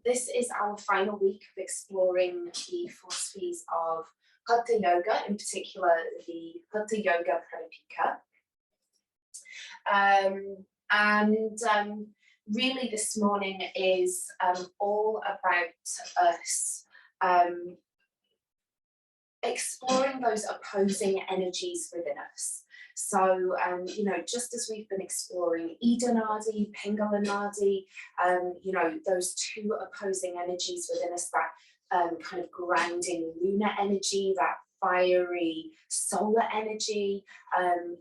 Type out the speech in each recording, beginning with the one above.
This is our final week of exploring the philosophies of Hatha Yoga, in particular the Hatha Yoga Pradipika. Really this morning is all about us exploring those opposing energies within us. So, just as we've been exploring Ida Nadi, Pingala Nadi, those two opposing energies within us, that kind of grounding lunar energy, that fiery solar energy,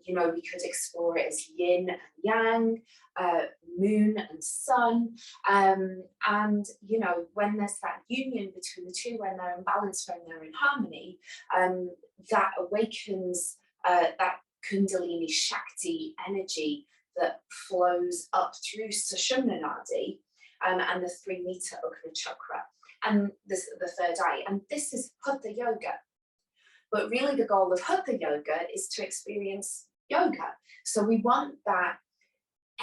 we could explore it as yin and yang, moon and sun, when there's that union between the two, when they're in balance, when they're in harmony, that awakens that Kundalini Shakti energy that flows up through Sushumna Nadi and the 3-meter Ugna chakra and the third eye. And this is Hatha Yoga. But really the goal of Hatha Yoga is to experience yoga. So we want that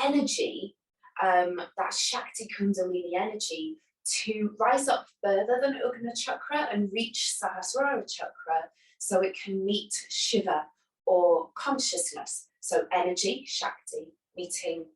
energy, that Shakti Kundalini energy, to rise up further than Ugna chakra and reach Sahasrara chakra, so it can meet Shiva or consciousness. So energy, Shakti, meeting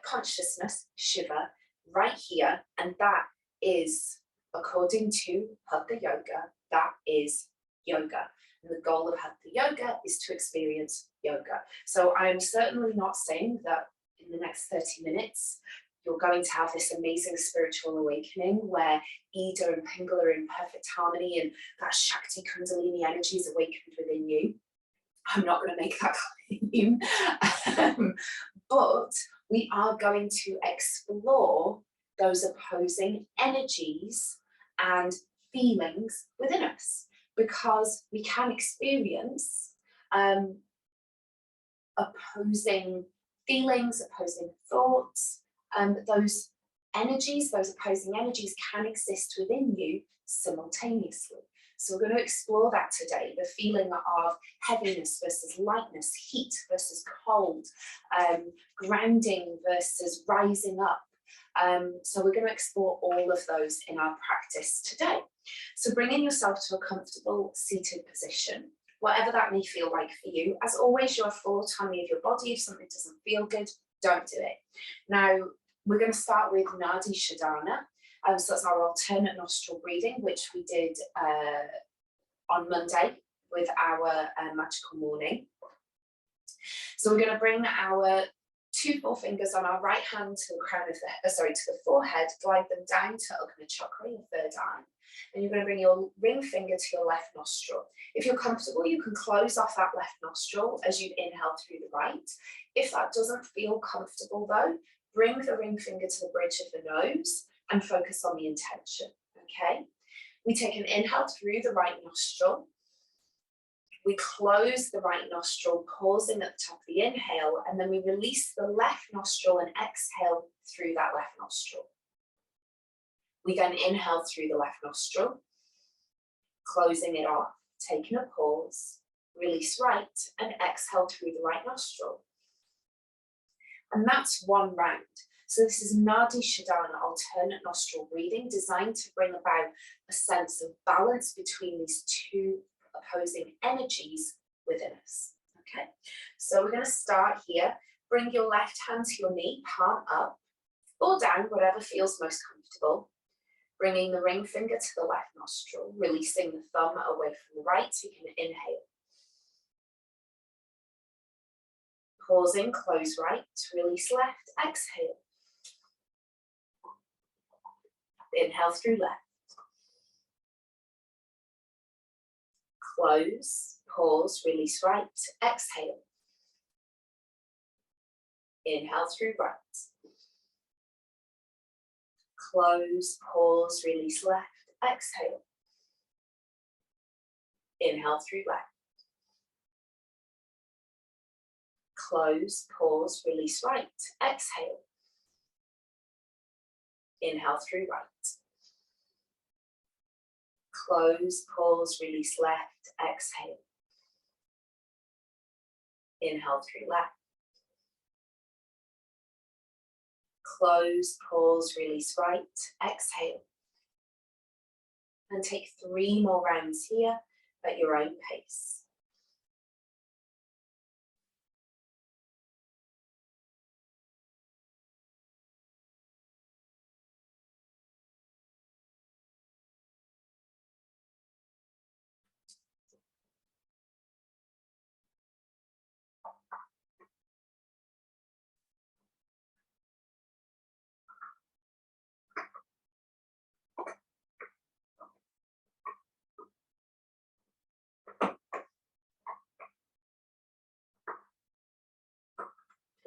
consciousness, Shiva, right here. And that is, according to Hatha Yoga, that is yoga. And the goal of Hatha Yoga is to experience yoga. So I'm certainly not saying that in the next 30 minutes, you're going to have this amazing spiritual awakening where Ida and Pingala are in perfect harmony and that Shakti Kundalini energy is awakened within you. I'm not going to make that claim. But we are going to explore those opposing energies and feelings within us, because we can experience opposing feelings, opposing thoughts, those energies, those opposing energies can exist within you simultaneously. So we're going to explore that today, the feeling of heaviness versus lightness, heat versus cold, grounding versus rising up. So we're going to explore all of those in our practice today. So bringing yourself to a comfortable seated position, whatever that may feel like for you. As always, your full autonomy of your body. If something doesn't feel good, don't do it. Now, we're going to start with Nadi Shodhana. So that's our alternate nostril breathing, which we did on Monday with our magical morning. So we're going to bring our 2 forefingers on our right hand to the crown of to the forehead, glide them down to Ugna chakra, your third eye. And you're going to bring your ring finger to your left nostril. If you're comfortable, you can close off that left nostril as you inhale through the right. If that doesn't feel comfortable though, bring the ring finger to the bridge of the nose and focus on the intention, okay? We take an inhale through the right nostril. We close the right nostril, pausing at the top of the inhale, and then we release the left nostril and exhale through that left nostril. We then inhale through the left nostril, closing it off, taking a pause, release right, and exhale through the right nostril. And that's 1 round. So this is Nadi Shodhana, alternate nostril breathing, designed to bring about a sense of balance between these 2 opposing energies within us. Okay, so we're going to start here. Bring your left hand to your knee, palm up or down, whatever feels most comfortable. Bringing the ring finger to the left nostril, releasing the thumb away from the right, so you can inhale. Pausing, close right, release left, exhale. Inhale through left. Close, pause, release right, exhale. Inhale through right. Close, pause, release left, exhale. Inhale through left. Close, pause, release right, exhale. Inhale through right. Close, pause, release left, exhale. Inhale through left. Close, pause, release right. Exhale. And take 3 more rounds here at your own pace.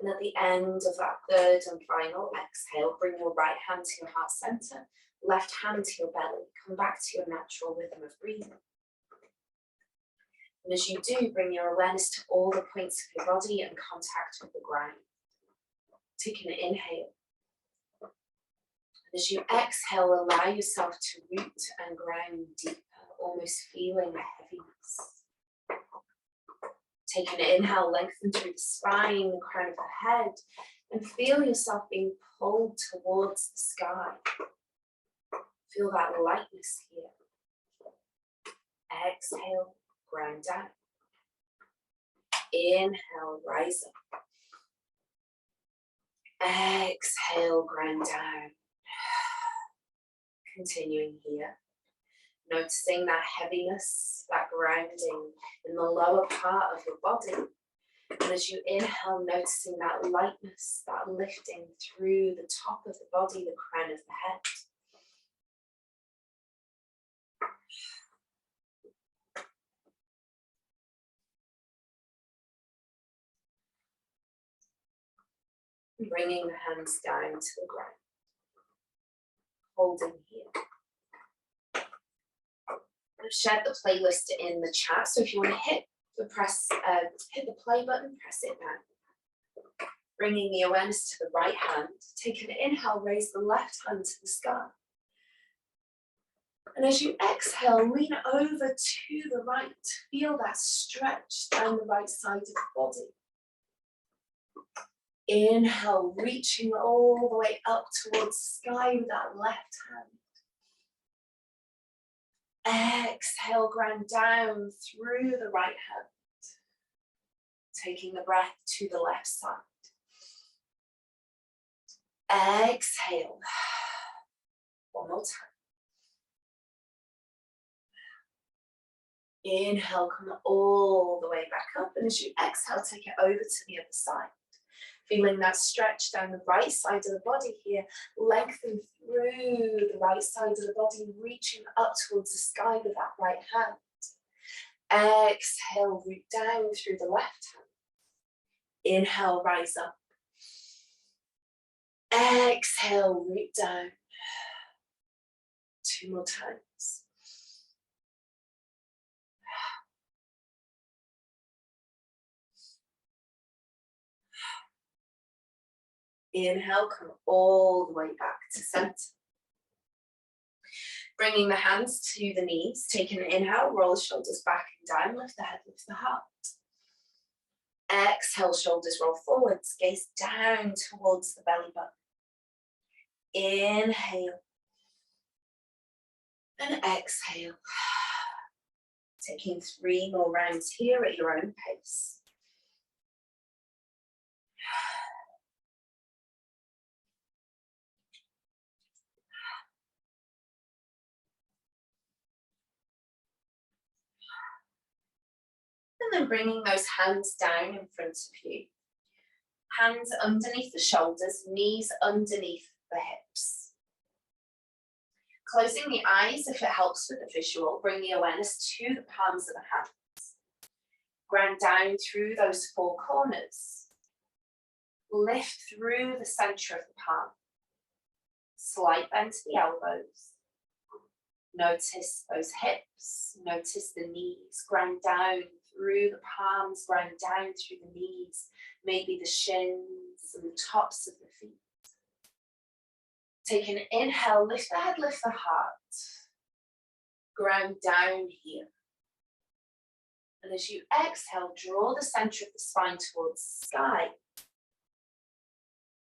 And at the end of that third and final exhale, bring your right hand to your heart center, left hand to your belly. Come back to your natural rhythm of breathing. And as you do, bring your awareness to all the points of your body and contact with the ground. Take an inhale. And as you exhale, allow yourself to root and ground deeper, almost feeling a heaviness. Take an inhale, lengthen through the spine, the crown of the head, and feel yourself being pulled towards the sky. Feel that lightness here. Exhale, ground down. Inhale, rise up. Exhale, ground down. Continuing here. Noticing that heaviness, that grounding in the lower part of your body. And as you inhale, noticing that lightness, that lifting through the top of the body, the crown of the head. Bringing the hands down to the ground. Holding here. I've shared the playlist in the chat, so if you want to hit the play button, press it now. Bringing the awareness to the right hand. Take an inhale, raise the left hand to the sky. And as you exhale, lean over to the right. Feel that stretch down the right side of the body. Inhale, reaching all the way up towards the sky with that left hand. Exhale, ground down through the right hand. Taking the breath to the left side. Exhale. One more time. Inhale, come all the way back up. And as you exhale, take it over to the other side. Feeling that stretch down the right side of the body here. Lengthen through the right side of the body, reaching up towards the sky with that right hand. Exhale, root down through the left hand. Inhale, rise up. Exhale, root down. 2 more times. Inhale, come all the way back to center. Bringing the hands to the knees. Take an inhale, roll the shoulders back and down, lift the head, lift the heart. Exhale, shoulders roll forwards, gaze down towards the belly button. Inhale. And exhale. Taking 3 more rounds here at your own pace. And then bringing those hands down in front of you. Hands underneath the shoulders, knees underneath the hips. Closing the eyes if it helps with the visual. Bring the awareness to the palms of the hands. Ground down through those 4 corners. Lift through the center of the palm. Slight bend to the elbows. Notice those hips. Notice the knees. Ground down through the palms. Ground down through the knees. Maybe the shins and the tops of the feet. Take an inhale. Lift the head, lift the heart. Ground down here. And as you exhale, draw the center of the spine towards the sky.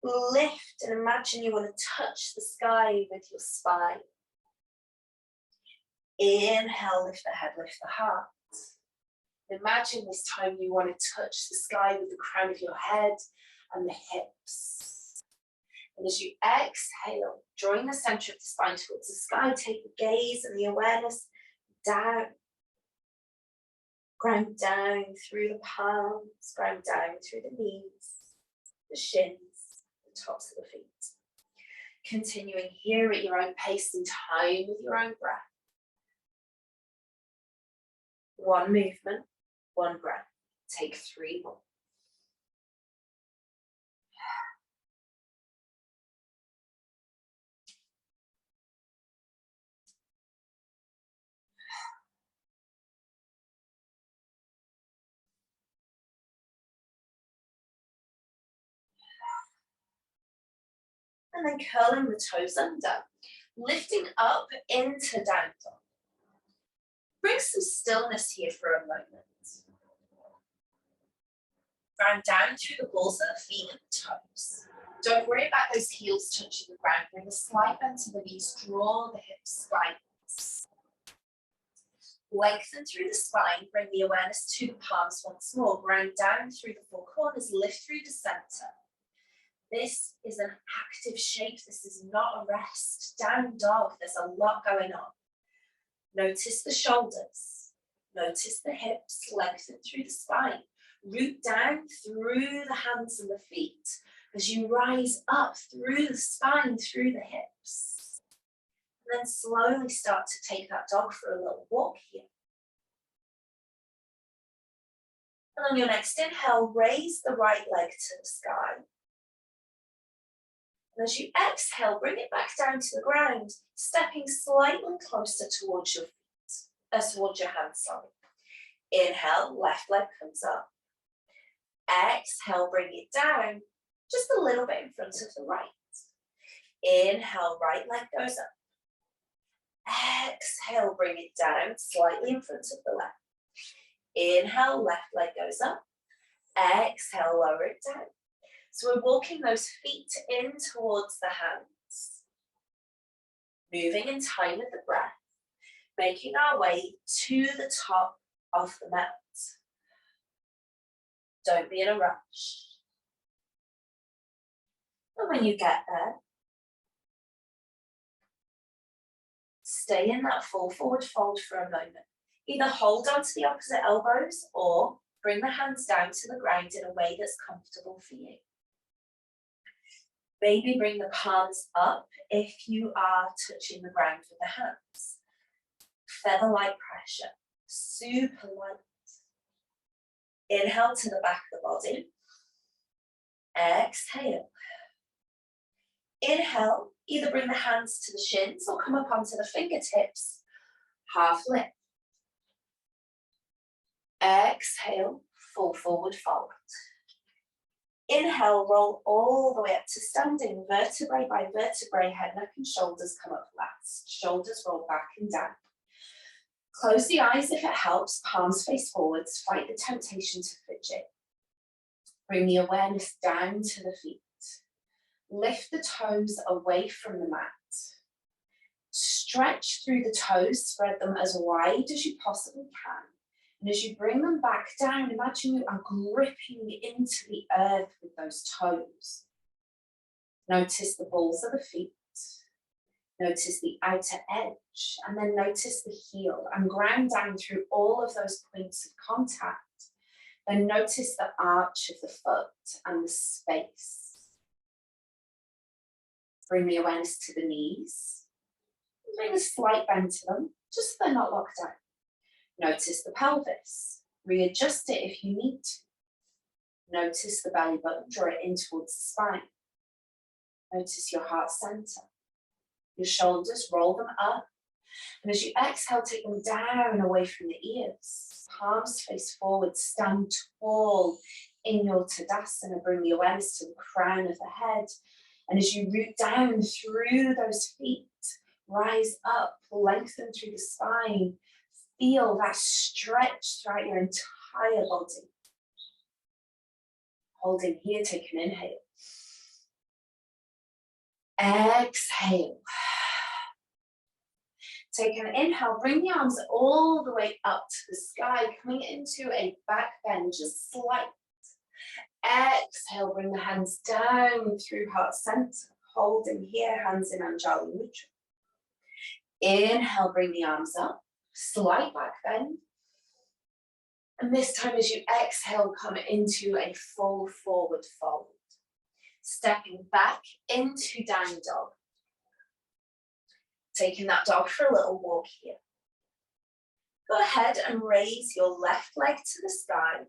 Lift and imagine you want to touch the sky with your spine. Inhale, lift the head, lift the heart. Imagine this time you want to touch the sky with the crown of your head and the hips. And as you exhale, drawing the center of the spine towards the sky, take the gaze and the awareness down. Ground down through the palms, ground down through the knees, the shins, the tops of the feet. Continuing here at your own pace and time with your own breath. One movement, one breath. Take 3 more. And then curling the toes under, lifting up into down dog. Bring some stillness here for a moment. Ground down through the balls of the feet and the toes. Don't worry about those heels touching the ground. Bring a slight bend to the knees, draw the hips slightly. Lengthen through the spine, bring the awareness to the palms once more. Ground down through the 4 corners, lift through the center. This is an active shape. This is not a rest. Down dog, there's a lot going on. Notice the shoulders. Notice the hips, lengthen through the spine. Root down through the hands and the feet as you rise up through the spine, through the hips. And then slowly start to take that dog for a little walk here. And on your next inhale, raise the right leg to the sky. And as you exhale, bring it back down to the ground, stepping slightly closer towards your feet, towards your hands, sorry. Inhale, left leg comes up. Exhale, bring it down, just a little bit in front of the right. Inhale, right leg goes up. Exhale, bring it down, slightly in front of the left. Inhale, left leg goes up. Exhale, lower it down. So we're walking those feet in towards the hands. Moving in time with the breath, making our way to the top of the mat. Don't be in a rush. And when you get there, stay in that full forward fold for a moment. Either hold on to the opposite elbows or bring the hands down to the ground in a way that's comfortable for you. Maybe bring the palms up if you are touching the ground with the hands. Feather-like pressure, super light. Inhale to the back of the body. Exhale. Inhale, either bring the hands to the shins or come up onto the fingertips. Half lift. Exhale, full forward fold. Inhale, roll all the way up to standing, vertebrae by vertebrae, head, neck and shoulders come up last. Shoulders roll back and down. Close the eyes if it helps, palms face forwards, fight the temptation to fidget. Bring the awareness down to the feet. Lift the toes away from the mat. Stretch through the toes, spread them as wide as you possibly can. And as you bring them back down, imagine you are gripping into the earth with those toes. Notice the balls of the feet. Notice the outer edge, and then notice the heel, and ground down through all of those points of contact. Then notice the arch of the foot and the space. Bring the awareness to the knees. Bring a slight bend to them, just so they're not locked down. Notice the pelvis. Readjust it if you need to. Notice the belly button, draw it in towards the spine. Notice your heart center. Your shoulders, roll them up. And as you exhale, take them down and away from the ears. Palms face forward, stand tall in your Tadasana. Bring the awareness to the crown of the head. And as you root down through those feet, rise up, lengthen through the spine. Feel that stretch throughout your entire body. Holding here, take an inhale. Exhale. Take an inhale, bring the arms all the way up to the sky, coming into a back bend, just slight. Exhale, bring the hands down through heart center, holding here, hands in Anjali Mudra. Inhale, bring the arms up, slight back bend. And this time as you exhale, come into a full forward fold. Stepping back into down dog. Taking that dog for a little walk here. Go ahead and raise your left leg to the sky,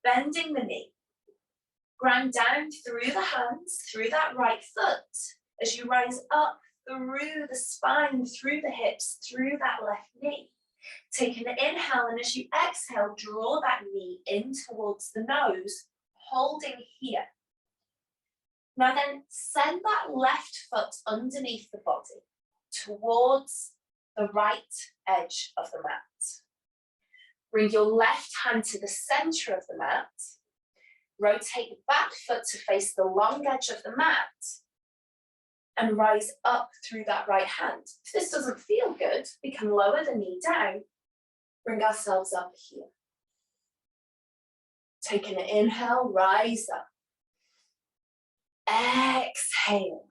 bending the knee. Ground down through the hands, through that right foot, as you rise up through the spine, through the hips, through that left knee. Take an inhale, and as you exhale, draw that knee in towards the nose, holding here. Now then, send that left foot underneath the body, towards the right edge of the mat. Bring your left hand to the center of the mat. Rotate the back foot to face the long edge of the mat and rise up through that right hand. If this doesn't feel good, we can lower the knee down, bring ourselves up here. Take an inhale, rise up. Exhale.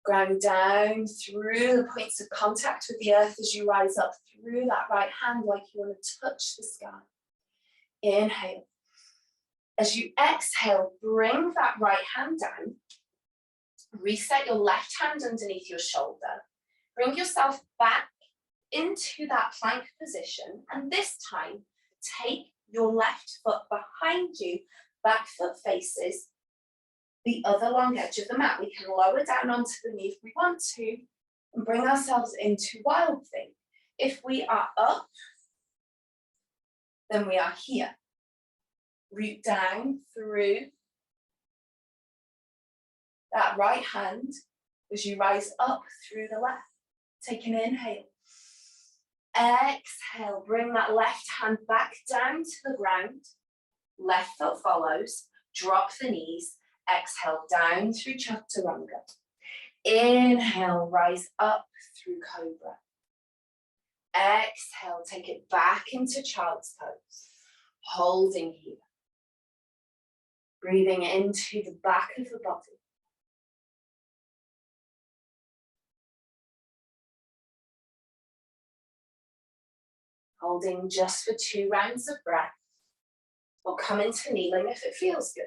Ground down through the points of contact with the earth as you rise up through that right hand like you want to touch the sky. Inhale. As you exhale, bring that right hand down. Reset your left hand underneath your shoulder. Bring yourself back into that plank position. And this time, take your left foot behind you. Back foot faces the other long edge of the mat. We can lower down onto the knee if we want to and bring ourselves into wild thing. If we are up, then we are here. Root down through that right hand as you rise up through the left. Take an inhale. Exhale, bring that left hand back down to the ground. Left foot follows, drop the knees. Exhale, down through Chaturanga. Inhale, rise up through Cobra. Exhale, take it back into Child's Pose. Holding here. Breathing into the back of the body. Holding just for 2 rounds of breath. Or come into kneeling if it feels good.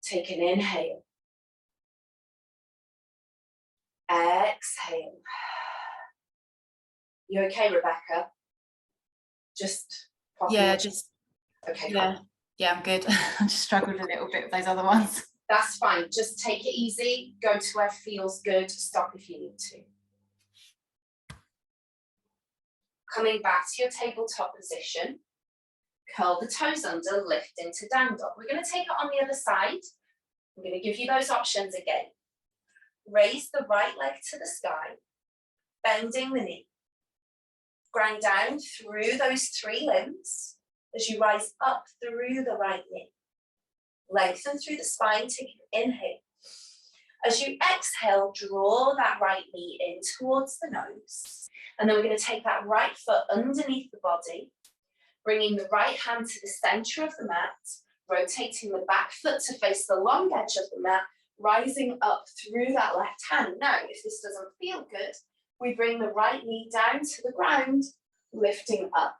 Take an inhale. Exhale. You okay, Rebecca? Just popping. Yeah, just okay. Yeah, I'm good. I just struggled a little bit with those other ones. That's fine. Just take it easy. Go to where feels good. Stop if you need to. Coming back to your tabletop position. Curl the toes under, lift into down dog. We're going to take it on the other side. I'm going to give you those options again. Raise the right leg to the sky, bending the knee. Ground down through those 3 limbs as you rise up through the right knee. Lengthen through the spine, take an inhale. As you exhale, draw that right knee in towards the nose. And then we're going to take that right foot underneath the body, bringing the right hand to the center of the mat, rotating the back foot to face the long edge of the mat, rising up through that left hand. Now, if this doesn't feel good, we bring the right knee down to the ground, lifting up,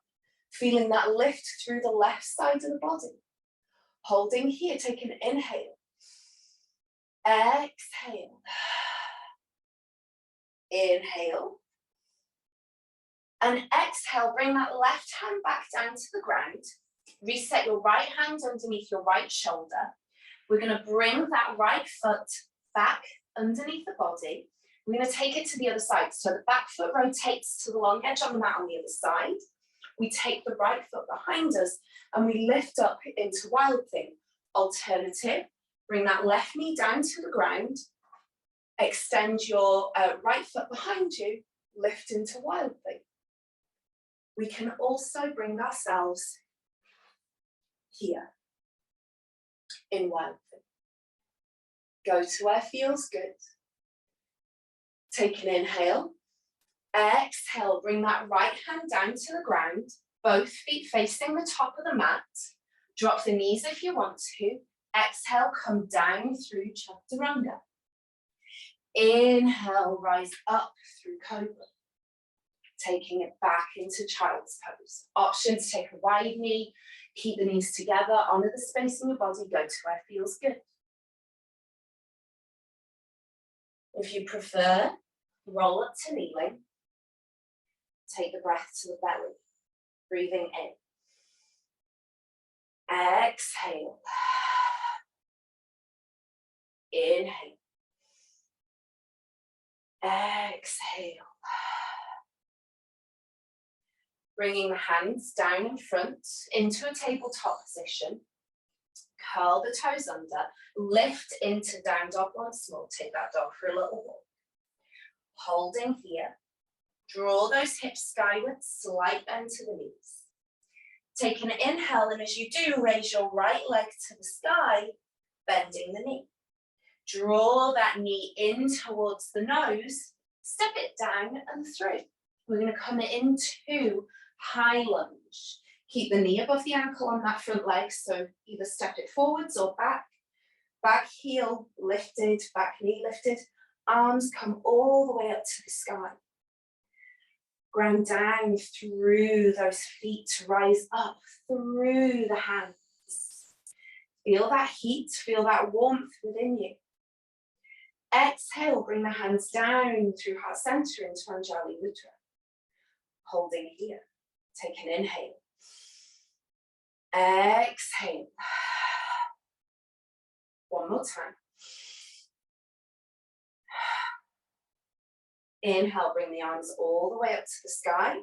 feeling that lift through the left side of the body. Holding here, take an inhale. Exhale. Inhale. And exhale, bring that left hand back down to the ground. Reset your right hand underneath your right shoulder. We're going to bring that right foot back underneath the body. We're going to take it to the other side. So the back foot rotates to the long edge on the mat on the other side. We take the right foot behind us and we lift up into wild thing. Alternative, bring that left knee down to the ground. Extend your right foot behind you. Lift into wild thing. We can also bring ourselves here in wild thing. Go to where feels good. Take an inhale. Exhale, bring that right hand down to the ground. Both feet facing the top of the mat. Drop the knees if you want to. Exhale, come down through Chaturanga. Inhale, rise up through Cobra. Taking it back into Child's Pose. Option to take a wide knee, keep the knees together, honor the space in your body, go to where feels good. If you prefer, roll up to kneeling. Take the breath to the belly, breathing in. Exhale. Inhale. Exhale. Bringing the hands down in front into a tabletop position. Curl the toes under, lift into down dog once more. Take that dog for a little walk. Holding here. Draw those hips skywards, slight bend to the knees. Take an inhale, and as you do, raise your right leg to the sky, bending the knee. Draw that knee in towards the nose, step it down and through. We're going to come into high lunge. Keep the knee above the ankle on that front leg, so either step it forwards or back. Back heel lifted, back knee lifted. Arms come all the way up to the sky. Ground down through those feet, rise up through the hands. Feel that heat, feel that warmth within you. Exhale, bring the hands down through heart center into Anjali Mudra. Holding here, take an inhale. Exhale. One more time. Inhale, bring the arms all the way up to the sky.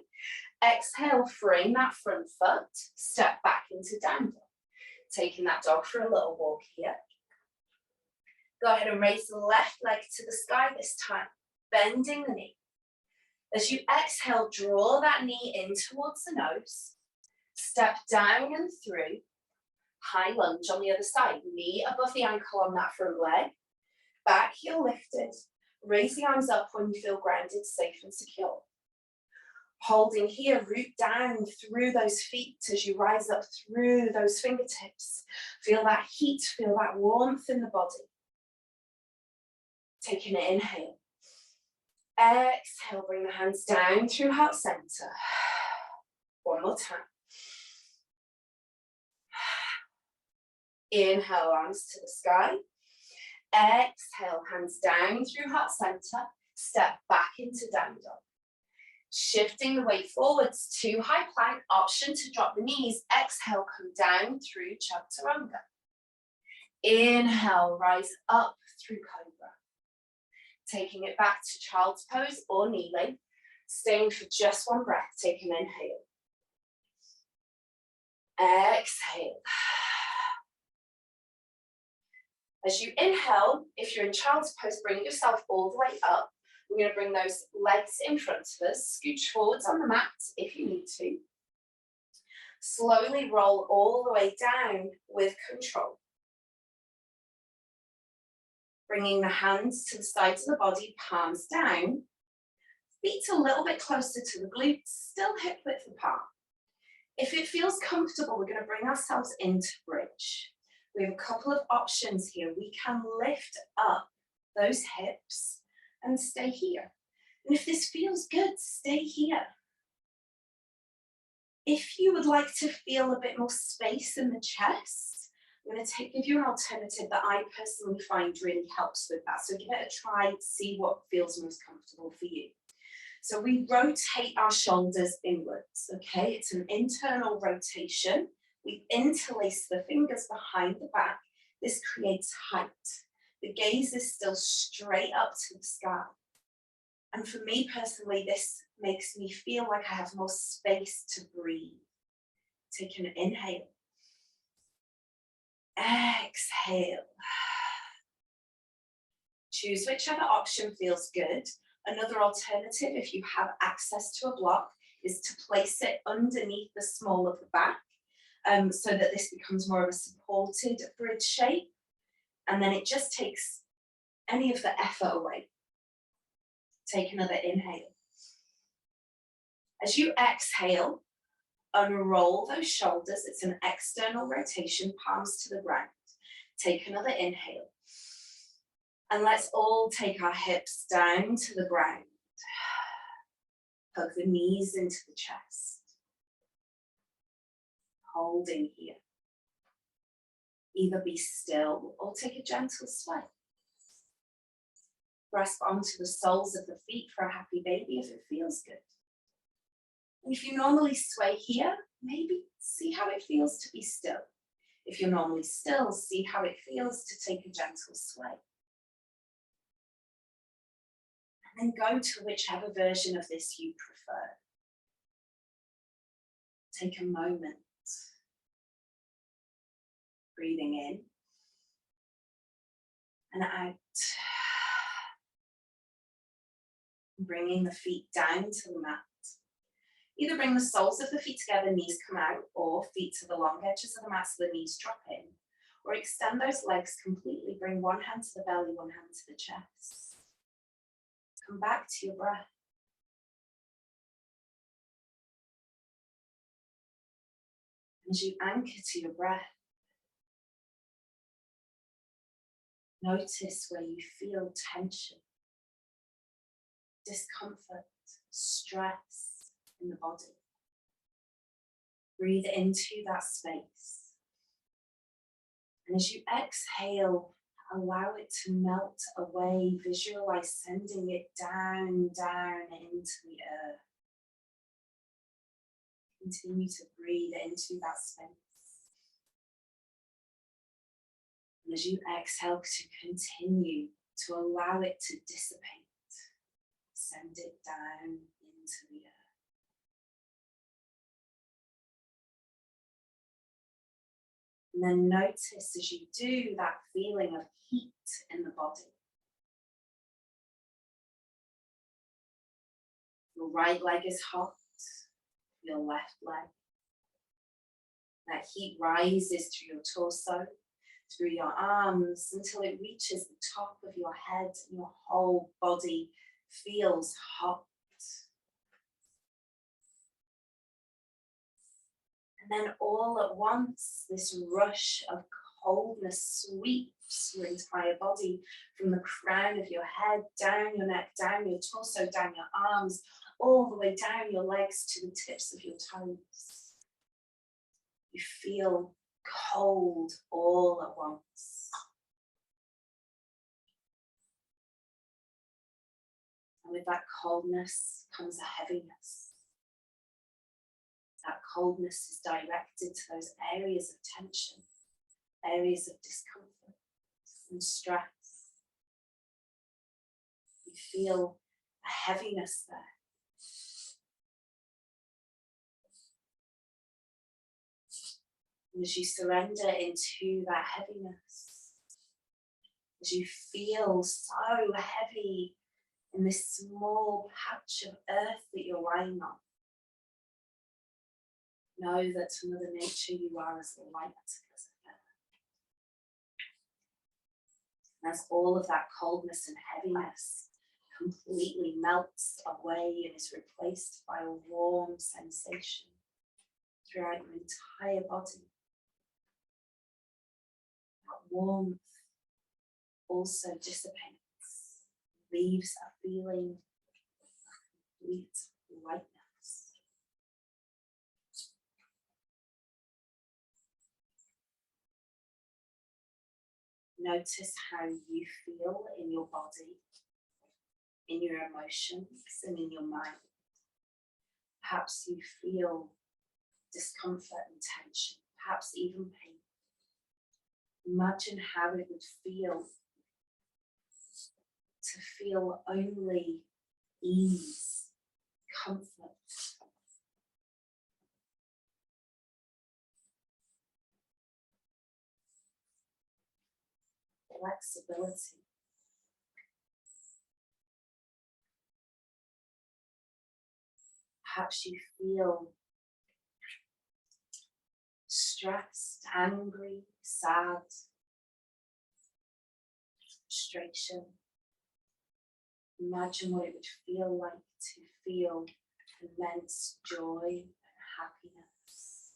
Exhale, frame that front foot, step back into down dog. Taking that dog for a little walk here. Go ahead and raise the left leg to the sky this time, bending the knee. As you exhale, draw that knee in towards the nose. Step down and through. High lunge on the other side. Knee above the ankle on that front leg. Back heel lifted. Raise the arms up when you feel grounded, safe and secure. Holding here, root down through those feet as you rise up through those fingertips. Feel that heat, feel that warmth in the body. Taking an inhale. Exhale, bring the hands down through heart center. One more time. Inhale, arms to the sky. Exhale, hands down through heart center. Step back into down dog. Shifting the weight forwards to high plank. Option to drop the knees. Exhale, come down through Chaturanga. Inhale, rise up through Cobra. Taking it back to Child's Pose or kneeling. Staying for just one breath. Take an inhale. Exhale. As you inhale, if you're in Child's Pose, bring yourself all the way up. We're going to bring those legs in front of us. Scooch forwards on the mat if you need to. Slowly roll all the way down with control. Bringing the hands to the sides of the body, palms down. Feet a little bit closer to the glutes, still hip width apart. If it feels comfortable, we're going to bring ourselves into bridge. We have a couple of options here. We can lift up those hips and stay here. And if this feels good, stay here. If you would like to feel a bit more space in the chest, I'm going to give you an alternative that I personally find really helps with that. So give it a try, see what feels most comfortable for you. So we rotate our shoulders inwards, okay? It's an internal rotation. We interlace the fingers behind the back. This creates height. The gaze is still straight up to the sky. And for me personally, this makes me feel like I have more space to breathe. Take an inhale. Exhale. Choose whichever option feels good. Another alternative, if you have access to a block, is to place it underneath the small of the back, so that this becomes more of a supported bridge shape. And then it just takes any of the effort away. Take another inhale. As you exhale, unroll those shoulders. It's an external rotation, palms to the ground. Take another inhale. And let's all take our hips down to the ground. Hug the knees into the chest. Holding here. Either be still or take a gentle sway. Grasp onto the soles of the feet for a happy baby if it feels good. And if you normally sway here, maybe see how it feels to be still. If you're normally still, see how it feels to take a gentle sway. And then go to whichever version of this you prefer. Take a moment. Breathing in and out. Bringing the feet down to the mat. Either bring the soles of the feet together, knees come out, or feet to the long edges of the mat so the knees drop in. Or extend those legs completely. Bring one hand to the belly, one hand to the chest. Come back to your breath. As you anchor to your breath, notice where you feel tension, discomfort, stress in the body. Breathe into that space. And as you exhale, allow it to melt away. Visualize sending it down, down into the earth. Continue to breathe into that space. And as you exhale, to continue to allow it to dissipate. Send it down into the earth. And then notice as you do that feeling of heat in the body. Your right leg is hot, your left leg. That heat rises through your torso, through your arms, until it reaches the top of your head and your whole body feels hot. And then all at once, this rush of coldness sweeps your entire body from the crown of your head, down your neck, down your torso, down your arms, all the way down your legs to the tips of your toes. You feel cold all at once. And with that coldness comes a heaviness. That coldness is directed to those areas of tension, areas of discomfort and stress. You feel a heaviness there. And as you surrender into that heaviness, as you feel so heavy in this small patch of earth that you're lying on, know that to Mother Nature you are as light as a feather. And as all of that coldness and heaviness completely melts away and is replaced by a warm sensation throughout your entire body, that warmth also dissipates, leaves a feeling of complete lightness. Notice how you feel in your body, in your emotions, and in your mind. Perhaps you feel discomfort and tension, perhaps even pain. Imagine how it would feel to feel only ease, comfort. Flexibility. Perhaps you feel stressed, angry, sad, frustration. Imagine what it would feel like to feel immense joy and happiness,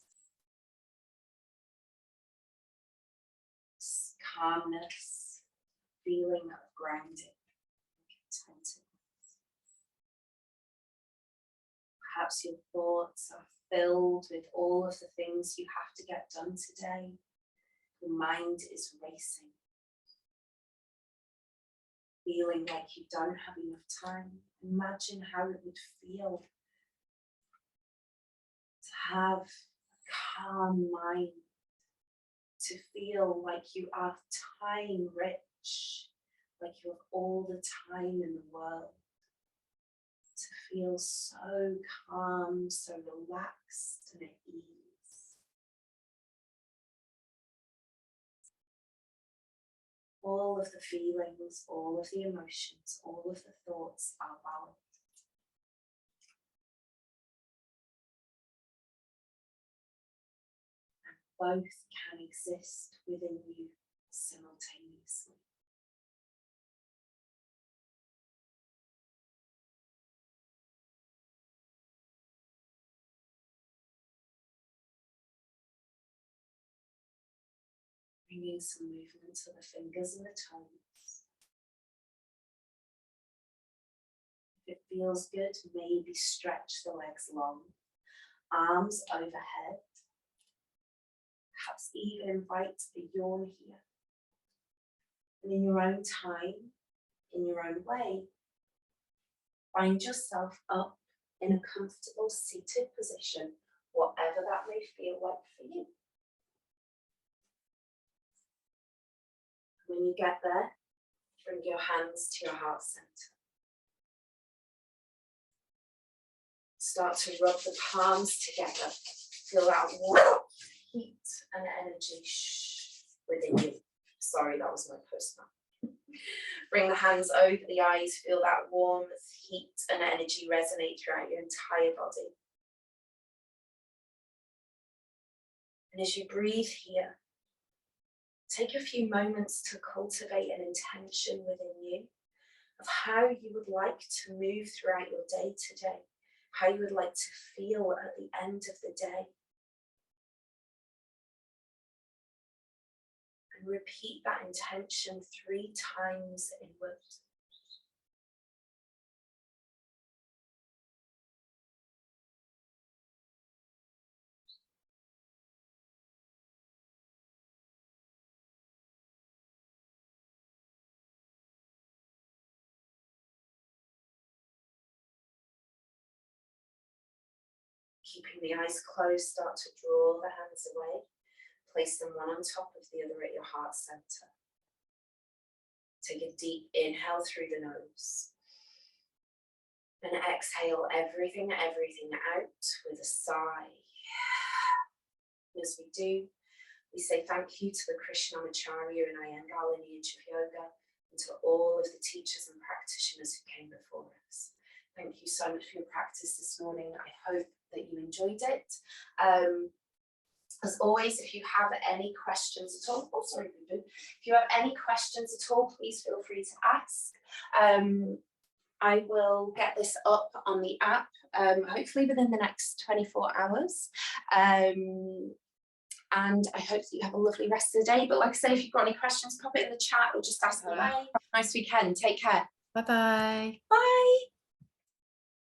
calmness, feeling of grounding and contentedness. Perhaps your thoughts are filled with all of the things you have to get done today. Your mind is racing, feeling like you don't have enough time. Imagine how it would feel to have a calm mind, to feel like you are time rich, like you have all the time in the world, to feel so calm, so relaxed and at ease. All of the feelings, all of the emotions, all of the thoughts are valid. And both can exist within you simultaneously. Bringing some movement to the fingers and the toes. If it feels good, maybe stretch the legs long, arms overhead. Perhaps even invite a yawn here. And in your own time, in your own way, find yourself up in a comfortable seated position, whatever that may feel like for you. When you get there, bring your hands to your heart center. Start to rub the palms together. Feel that warmth, heat and energy within you. Sorry, that was my postman. Bring the hands over the eyes. Feel that warmth, heat and energy resonate throughout your entire body. And as you breathe here, take a few moments to cultivate an intention within you of how you would like to move throughout your day today, how you would like to feel at the end of the day. And repeat that intention 3 times inward. Keeping the eyes closed, start to draw the hands away. Place them one on top of the other at your heart center. Take a deep inhale through the nose. And exhale everything out with a sigh. As we do, we say thank you to the Krishnamacharya and Iyengar lineage of yoga, and to all of the teachers and practitioners who came before us. Thank you so much for your practice this morning. I hope that you enjoyed it. As always, if you have any questions at all, if you have any questions at all, please feel free to ask. I will get this up on the app, hopefully within the next 24 hours. And I hope that you have a lovely rest of the day. But like I say, if you've got any questions, pop it in the chat or just ask away. Nice weekend. Take care. Bye-bye. Bye.